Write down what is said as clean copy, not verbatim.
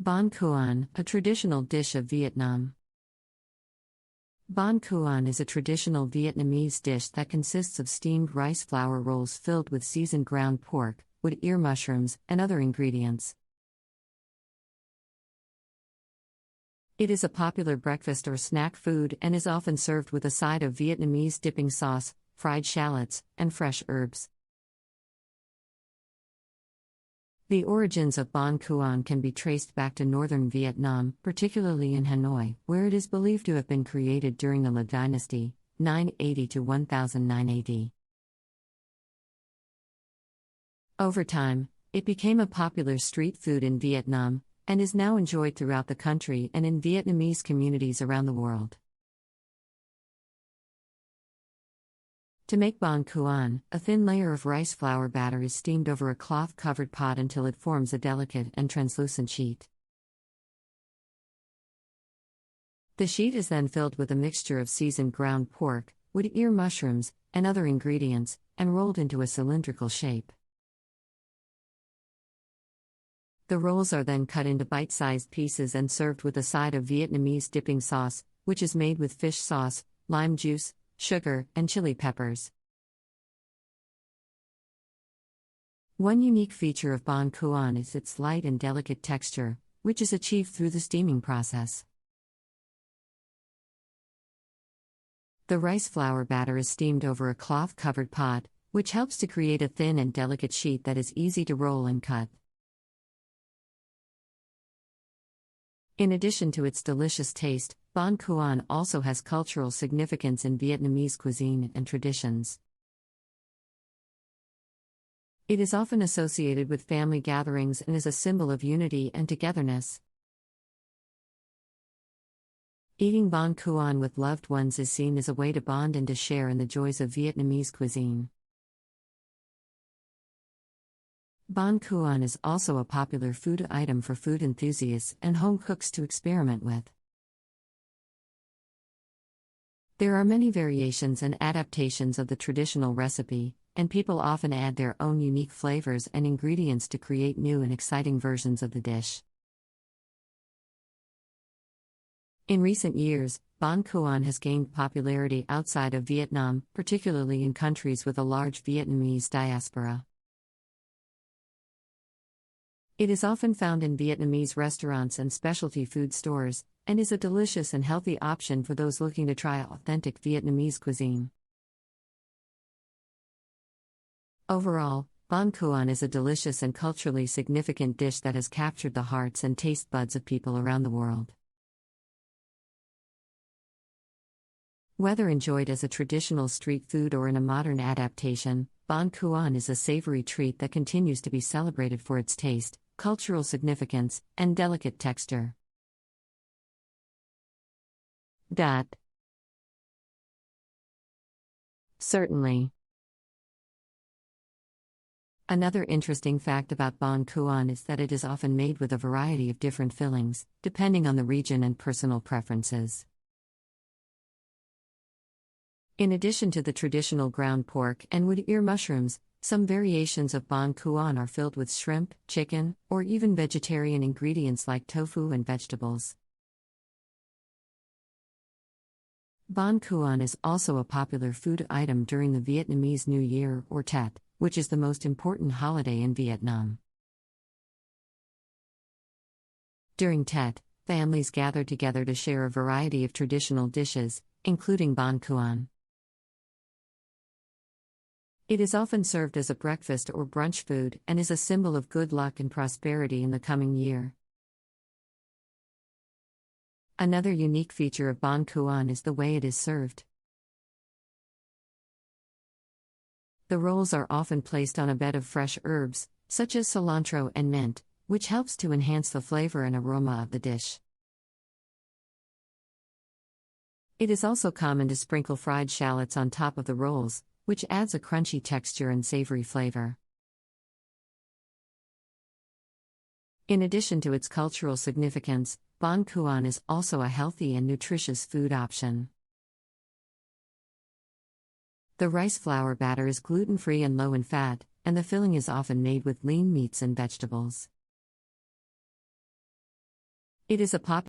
Banh Cuon, a traditional dish of Vietnam. Banh Cuon is a traditional Vietnamese dish that consists of steamed rice flour rolls filled with seasoned ground pork, wood ear mushrooms, and other ingredients. It is a popular breakfast or snack food and is often served with a side of Vietnamese dipping sauce, fried shallots, and fresh herbs. The origins of Banh Cuon can be traced back to northern Vietnam, particularly in Hanoi, where it is believed to have been created during the La Dynasty, 980 to 1009 AD. Over time, it became a popular street food in Vietnam, and is now enjoyed throughout the country and in Vietnamese communities around the world. To make Banh Cuon, a thin layer of rice flour batter is steamed over a cloth-covered pot until it forms a delicate and translucent sheet. The sheet is then filled with a mixture of seasoned ground pork, wood ear mushrooms, and other ingredients, and rolled into a cylindrical shape. The rolls are then cut into bite-sized pieces and served with a side of Vietnamese dipping sauce, which is made with fish sauce, lime juice, sugar, and chili peppers. One unique feature of Banh Cuon is its light and delicate texture, which is achieved through the steaming process. The rice flour batter is steamed over a cloth-covered pot, which helps to create a thin and delicate sheet that is easy to roll and cut. In addition to its delicious taste, Banh Cuon also has cultural significance in Vietnamese cuisine and traditions. It is often associated with family gatherings and is a symbol of unity and togetherness. Eating Banh Cuon with loved ones is seen as a way to bond and to share in the joys of Vietnamese cuisine. Banh Cuon is also a popular food item for food enthusiasts and home cooks to experiment with. There are many variations and adaptations of the traditional recipe, and people often add their own unique flavors and ingredients to create new and exciting versions of the dish. In recent years, Banh Cuon has gained popularity outside of Vietnam, particularly in countries with a large Vietnamese diaspora. It is often found in Vietnamese restaurants and specialty food stores, and is a delicious and healthy option for those looking to try authentic Vietnamese cuisine. Overall, Banh Cuon is a delicious and culturally significant dish that has captured the hearts and taste buds of people around the world. Whether enjoyed as a traditional street food or in a modern adaptation, Banh Cuon is a savory treat that continues to be celebrated for its taste, cultural significance, and delicate texture. Certainly. Another interesting fact about Banh Cuon is that it is often made with a variety of different fillings, depending on the region and personal preferences. In addition to the traditional ground pork and wood ear mushrooms, some variations of Banh Cuon are filled with shrimp, chicken, or even vegetarian ingredients like tofu and vegetables. Banh Cuon is also a popular food item during the Vietnamese New Year or Tet, which is the most important holiday in Vietnam. During Tet, families gather together to share a variety of traditional dishes, including Banh Cuon. It is often served as a breakfast or brunch food and is a symbol of good luck and prosperity in the coming year. Another unique feature of Banh Cuon is the way it is served. The rolls are often placed on a bed of fresh herbs, such as cilantro and mint, which helps to enhance the flavor and aroma of the dish. It is also common to sprinkle fried shallots on top of the rolls, which adds a crunchy texture and savory flavor. In addition to its cultural significance, Banh Cuon is also a healthy and nutritious food option. The rice flour batter is gluten-free and low in fat, and the filling is often made with lean meats and vegetables. It is a popular